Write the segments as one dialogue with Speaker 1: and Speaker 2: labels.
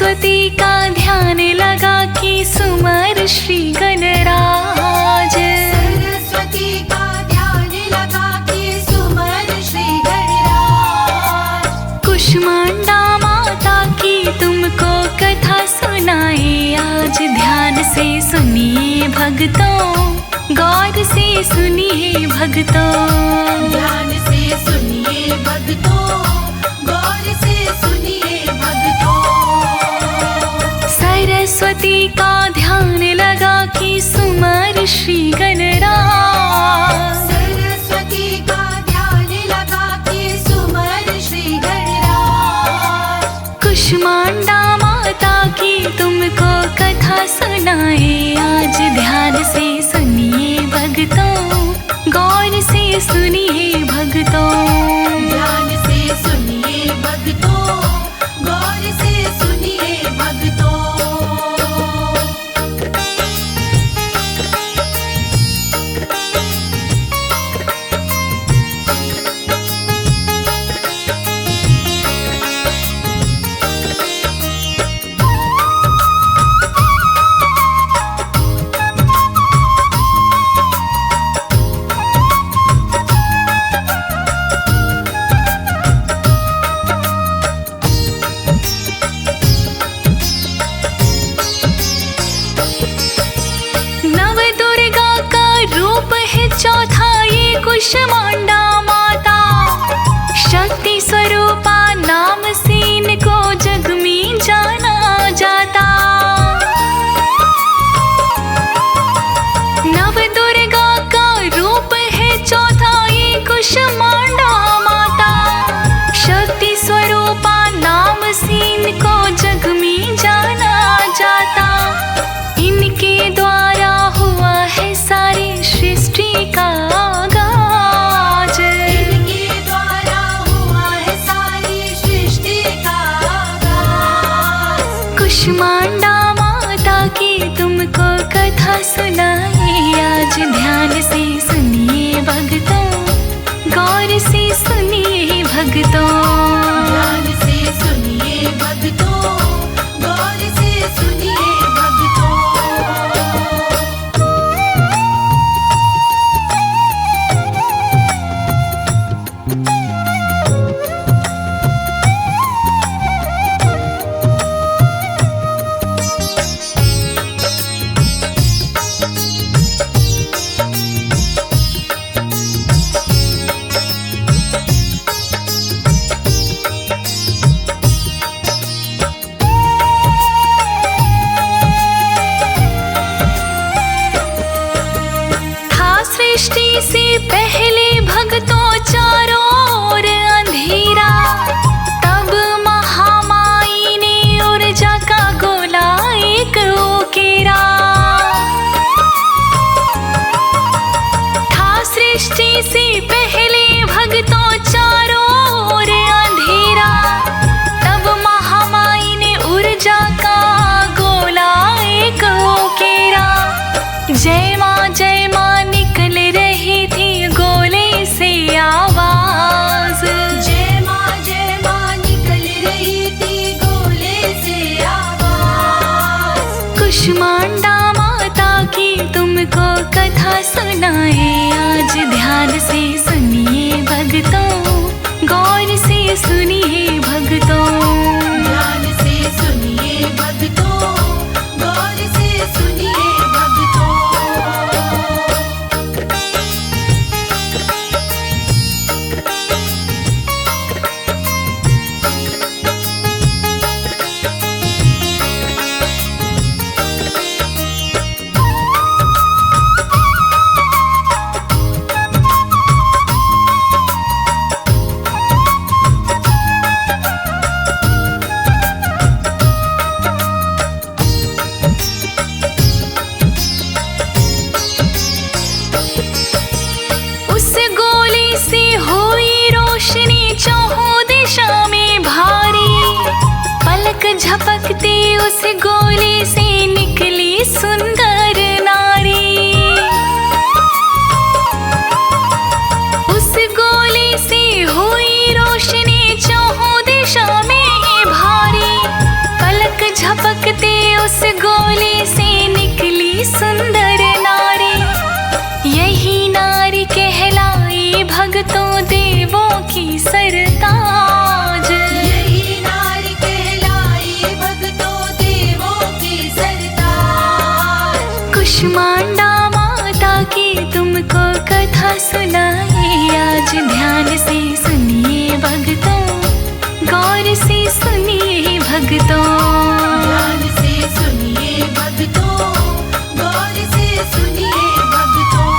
Speaker 1: सरस्वती का ध्यान लगा कि सुमर श्री गणराज।
Speaker 2: सरस्वती का ध्यान लगा कि सुमर श्री गणराज।
Speaker 1: कुष्मांडा माता की तुमको कथा सुनाए आज, ध्यान से सुनिए भक्तों, गौर से सुनिए भक्तों।
Speaker 2: ध्यान से सुनिए भक्तों, गौर से सुनिए भक्तों।
Speaker 1: सरस्वती का ध्यान लगा कि सुमर श्री गणराज।
Speaker 2: सरस्वती का ध्यान लगा कि सुमर श्री गणराज।
Speaker 1: कुष्मांडा माता की तुमको कथा सुनाए आज, ध्यान से सुनिए भक्तों, गौर से सुनिए भक्तों।
Speaker 2: ध्यान से सुनिए भक्तों, गौर से सुनिए भक्तों।
Speaker 1: चौथा ये कुष्मांडा माता, शक्ति स्वरूपा नाम से इनको जग में जाना जाता। नव दुर्गा का रूप है चौथा ये कुष्मांडा माता, शक्ति स्वरूपा नाम से इनको जग में जाना जाता। इनके द्वारा हुआ है सारी सृष्टि का आगाज।
Speaker 2: इनके द्वारा हुआ है सारी सृष्टि का आगाज।
Speaker 1: कुष्मांडा माता की तुमको कथा सुनाए आज, ध्यान से सुनिए भक्तों, गौर से सुनिए भक्तों।
Speaker 2: ध्यान से सुनिए भक्तों, गौर से सुनिए भक्तों।
Speaker 1: सृष्टि से पहले भक्तों चारों ओर अंधेरा, तब महामाई ने ऊर्जा का गोला एक उकेरा। था सृष्टि से पहले भक्तों चारों ओर अंधेरा, तब महामाई ने ऊर्जा का गोला एक उकेरा। जय माँ निकल रही थी गोले से आवाज।
Speaker 2: जय माँ निकल रही थी गोले से आवाज।
Speaker 1: कुष्मांडा माता की तुमको कथा सुनाए आज, ध्यान से सुनिए भक्तों, गौर से सुनिए भक्तों।
Speaker 2: ध्यान से सुनिए भक्तों, गौर से सुनिए भक्तों।
Speaker 1: उस गोली से हुई रोशनी चौहों दिशा में भारी, पलक झपकते उस गोली से निकली सुंदर नारी। उस गोली से हुई रोशनी चौहों दिशा में भारी, पलक सुनिए भक्तों।
Speaker 2: ध्यान से सुनिए भक्तों, गौर से सुनिए भक्तों।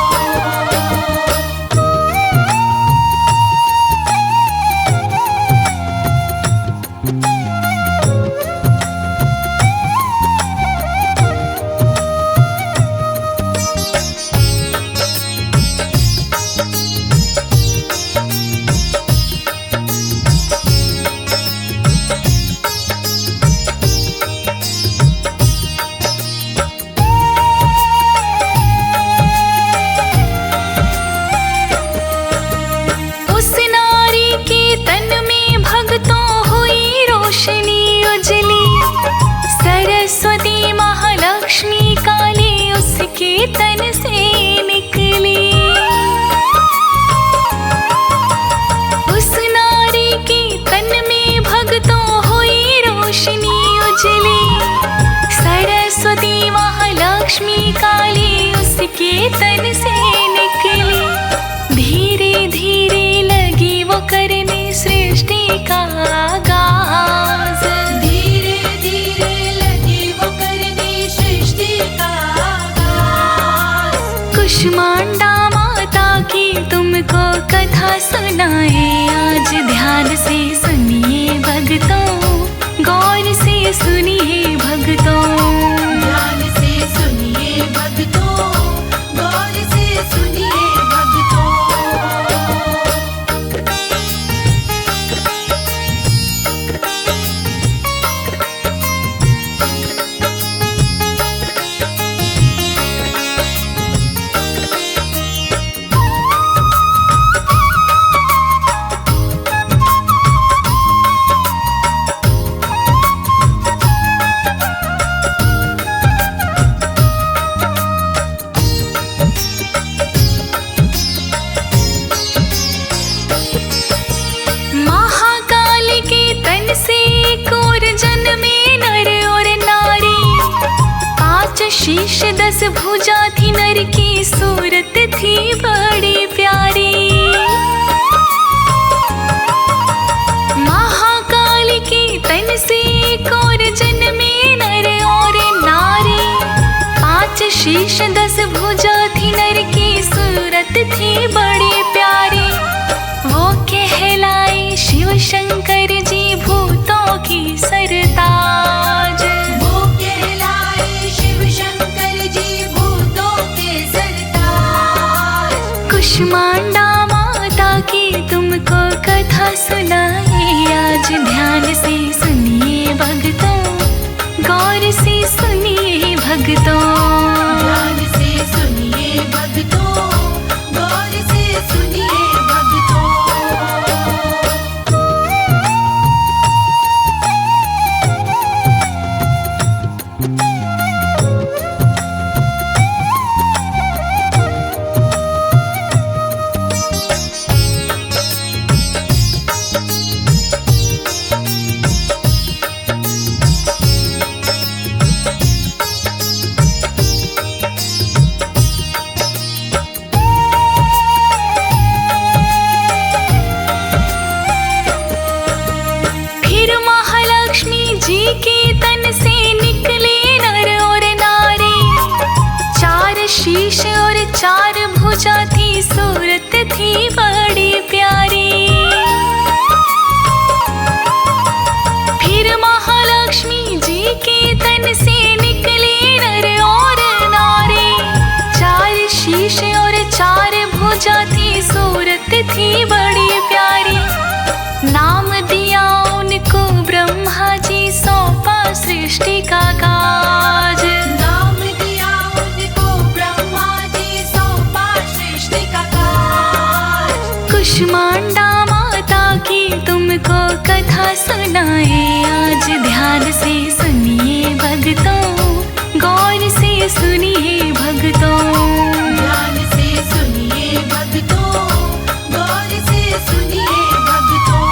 Speaker 1: उस नारी के तन में भक्तों हुई रोशनी उजली, सरस्वती महालक्ष्मी काली उसके तन से निकली। उस नारी के तन में भक्तों हुई रोशनी उजली, सरस्वती महालक्ष्मी काली उसके तन से निकली। धीरे धीरे लगी वो करने सृष्टि का आगाज,
Speaker 2: धीरे धीरे लगी वो करने सृष्टि का आगाज।
Speaker 1: कुष्मांडा माता की तुमको कथा सुनाए आज, ध्यान से सुनिए भक्तों, गौर से सुनिए भक्तों।
Speaker 2: ध्यान से सुनिए भक्तों, गौर से सुनिए भक्तों।
Speaker 1: महाकाल के तन से एक और जन्मे नर और नारी, 5 शीश 10 भुजा थी, नर की सूरत थी बड़ी प्यारी। महाकाल के तन से एक और जन्मे नर और नारी, 5 शीश 10 भुजा थी, नर की सूरत थी बड़ी प्यारी। वो कहलाए शिव शंकर जी भूतों की सरताज,
Speaker 2: वो कहलाए शिव शंकर जी भूतों के सरताज।
Speaker 1: कुष्मांडा माता की तुमको कथा सुनाए आज, ध्यान से सुनिए भक्तों, गौर से सुनिए भक्तों।
Speaker 2: ध्यान से सुनिए भक्तों, गौर से सुनिए भक्तों।
Speaker 1: फिर महालक्ष्मी जी के तन से निकले नर और नारी, 4 शीश और 4 भुजा थी, सूरत थी बड़ी प्यारी। फिर महालक्ष्मी जी के तन से निकले नर और नारी, 4 शीश और 4 भुजा थी, सूरत थी बड़ी प्यारी। नाम दिया उनको ब्रह्मा जी, सौंपा सृष्टि का काज।
Speaker 2: नाम दिया उनको ब्रह्मा जी, सौंपा सृष्टि का काज।
Speaker 1: कुष्मांडा माता की तुमको कथा सुनाए आज, ध्यान से सुनिए भक्तों, गौर से सुनिए भक्तों।
Speaker 2: ध्यान से सुनिए भक्तों, गौर से सुनिए भक्तों।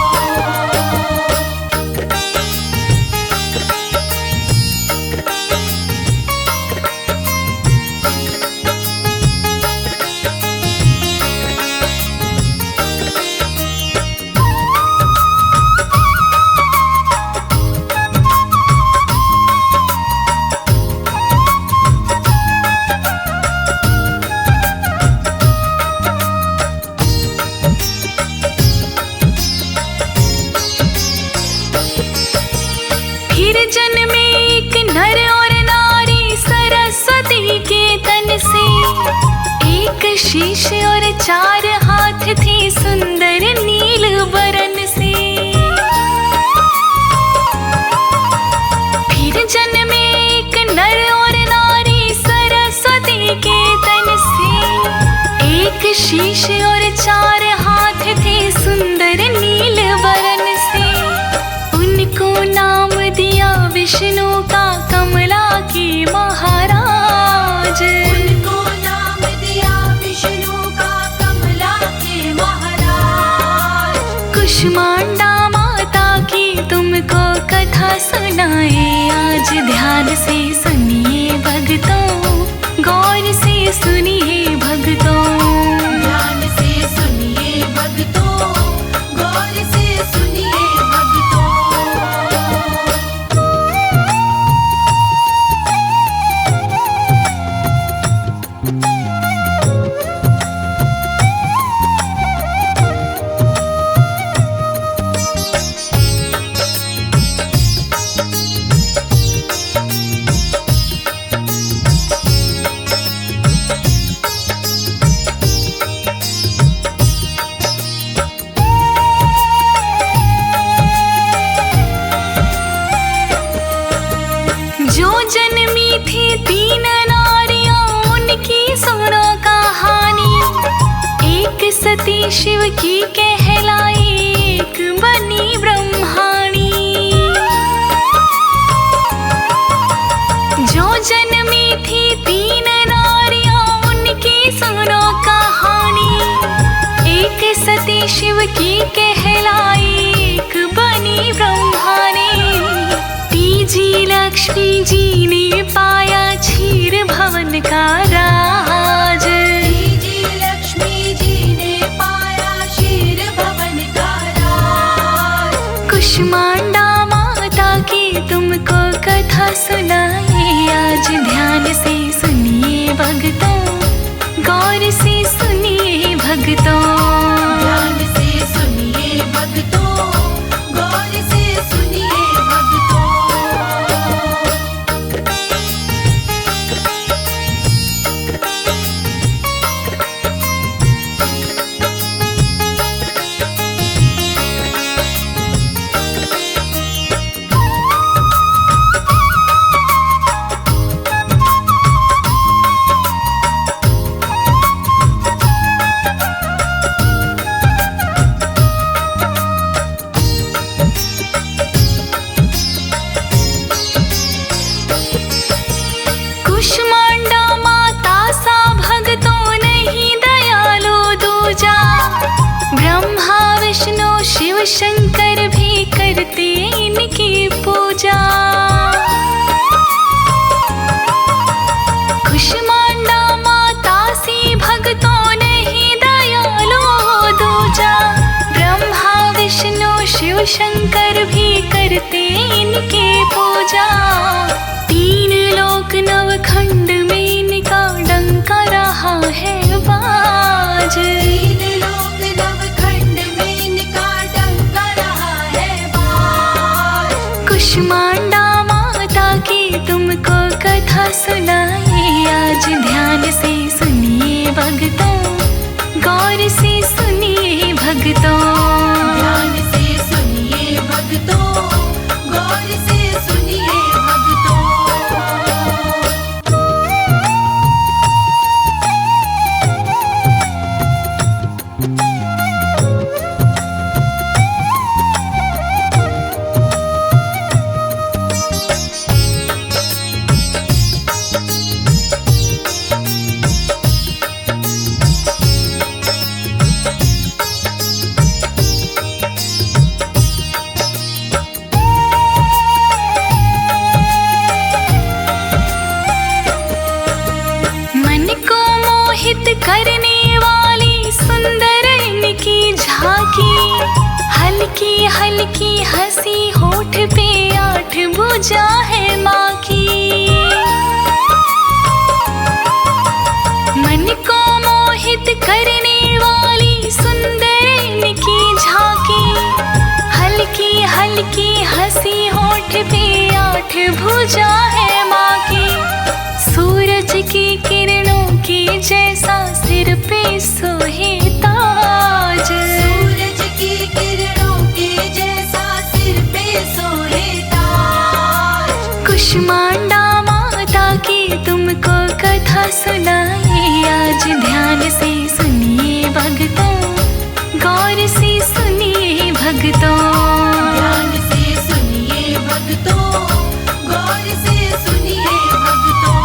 Speaker 1: जन्मे एक नर और नारी सरस्वती के तन से। एक शीश और 4 हाथ थे सुंदर नील वरन से। फिर जन्मे एक नर और नारी सरस्वती के तन से। एक शीश और 4 हाथ थे सुंदर नील वरन से। उनको नाम दिया विष्णु का कमला के महाराज।
Speaker 2: उनको नाम दिया विष्णु का कमला के महाराज।
Speaker 1: कुष्मांडा माता की तुमको कथा सुनाए आज। ध्यान से सुनिए भक्तों, गौर से सुनिए भक्तों।
Speaker 2: ध्यान से सुनिए भक्तों, गौर से सुनिए भक्तों।
Speaker 1: जो जन्मी थी 3 नारियां उनकी सुनो कहानी। एक सती शिव की कहलाई, एक बनी ब्रह्माणी। जो जन्मी थी 3 नारियां उनकी सुनो कहानी। एक सती शिव की कहलाई, एक बनी ब्रह्माणी। तीजी लक्ष्मी जी ने पाया क्षीर भवन का राज।
Speaker 2: तीजी लक्ष्मी जी ने पाया क्षीर भवन का राज।
Speaker 1: कुष्मांडा माता की तुमको कथा सुनाए आज। ध्यान से सुनिए भक्तों, गौर से सुनिए भक्तों।
Speaker 2: ध्यान से सुनिए भक्तों, गौर से सुनिए भक्तों।
Speaker 1: कुष्मांडा माता सा भक्तों नहीं दयालु दूजा। ब्रह्मा विष्णु शिव शंकर भी करते इनकी पूजा। कुष्मांडा माता सी भक्तों नहीं दयालु दूजा। ब्रह्मा विष्णु शिव शंकर भी करते इनके पूजा। 3 लोक नवखंड में इनका डंका रहा है बाज।
Speaker 2: 3 लोक नवखंड में इनका डंका रहा है बाज।
Speaker 1: कुष्मांडा माता की तुमको कथा सुनाए आज। ध्यान से सुनिए भक्तों, गौर से सुनिए भक्तों।
Speaker 2: ध्यान से सुनिए भक्तों, गौर से सुनिए भक्तों।
Speaker 1: करने वाली सुंदर इनकी झांकी। हल्की हल्की हंसी होठ पे 8 भुजा है माँ की। मन को मोहित करने वाली सुंदर इनकी झांकी। हल्की हल्की हंसी होठ पे 8 आठ भुजा है माँ की, सूरज की किरणों की जैसा सिर पे सोहे ताज।
Speaker 2: सूरज की किरणों के जैसा सिर पे सोहे ताज।
Speaker 1: कुष्मांडा माता की तुमको कथा सुनाए आज, ध्यान से सुनिए भक्तों, गौर से सुनिए भक्तों।
Speaker 2: ध्यान से सुनिए भक्तों, गौर से सुनिए भक्तों।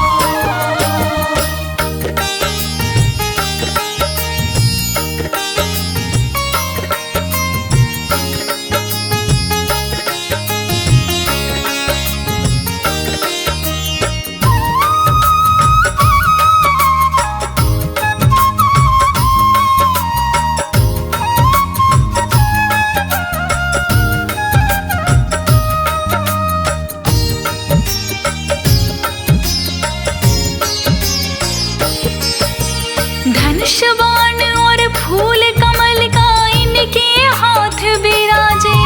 Speaker 1: धनुष बाण और फूल कमल का इनके हाथ बिराजे,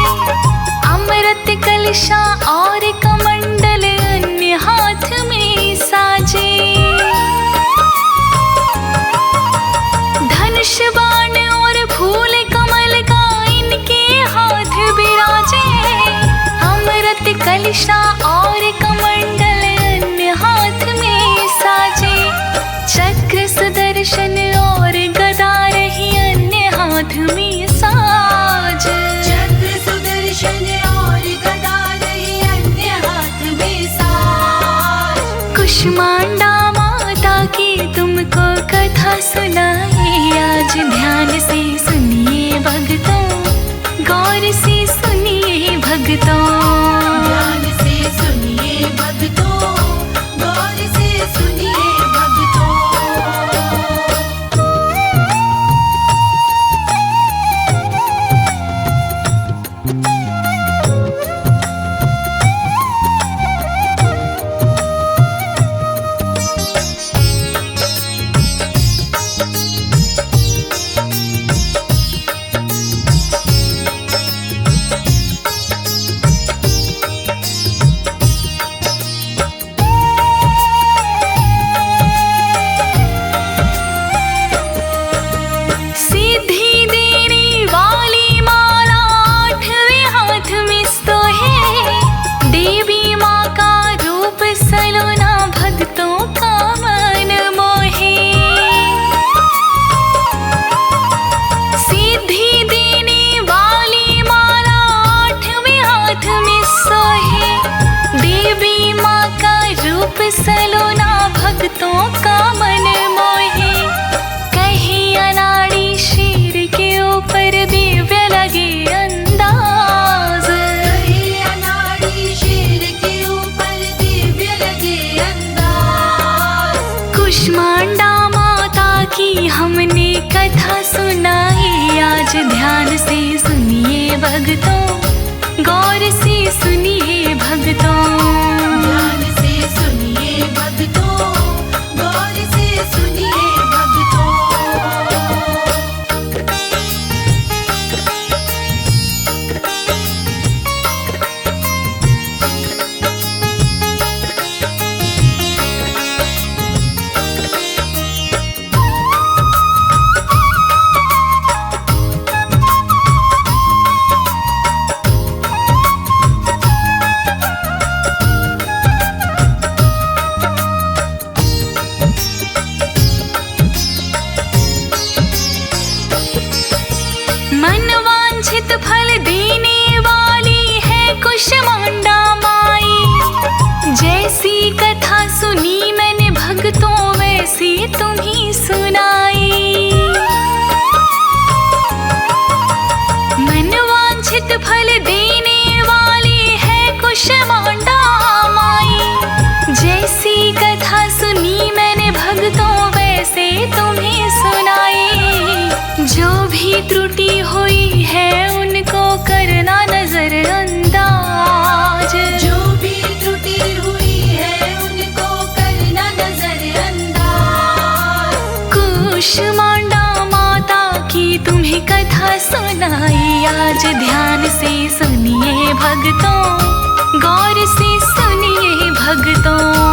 Speaker 1: अमृत कलशा और कमंडल अन्य हाथ में साजे। धनुष बाण और फूल कमल का इनके हाथ बिराजे, अमृत कलशा और कमंडल अन्य हाथ में साजे। चक्र सुदर्शन और गदा रही अन्य हाथ में साज।
Speaker 2: चक्र सुदर्शन और गदा रही अन्य हाथ में साज।
Speaker 1: कुष्मांडा माता की तुमको कथा सुनाए आज, ध्यान से सुनिए भक्तों, गौर से सुनिए भक्तों।
Speaker 2: ध्यान से सुनिए भक्तों, गौर से सुनिए भक्तों।
Speaker 1: सिद्धि देने वाली माला आठवें हाथ में सोहे, देवी माँ का रूप सलोना भक्तों का मन मोहे। सिद्धि देने वाली माला आठवें हाथ में सोहे, देवी माँ का रूप सलोना भक्तों का मन मोहे। कहीं अनाड़ी शेर के ऊपर दिव्य लगे अंदाज,
Speaker 2: कहीं अनाड़ी शेर के ऊपर दिव्य लगे अंदाज।
Speaker 1: कुष्मांडा माता की हमने कथा सुनाई आज, ध्यान से सुनिए भक्तों, गौर से सुनिए भक्तों।
Speaker 2: ध्यान से सुनिए भक्तों, गौर से सुनिए भक्तों।
Speaker 1: मनवांछित फल देने वाली है कुष्मांडा माई, जैसी कथा सुनी मैंने भक्तों वैसी तुम्हीं सुनाई। मनवांछित फल देने वाली है कुष्मांडा माई, जैसी कथा सुनी मैंने भक्तों वैसे तुम्हें सुनाई। जो भी त्रुटि हुई है उनको करना नजर अंदाज,
Speaker 2: जो भी त्रुटि हुई है उनको करना नजर अंदाज।
Speaker 1: कुष्मांडा माता की तुम्हें कथा सुनाई आज, ध्यान से सुनिए भक्तों, गौर से सुनिए भक्तों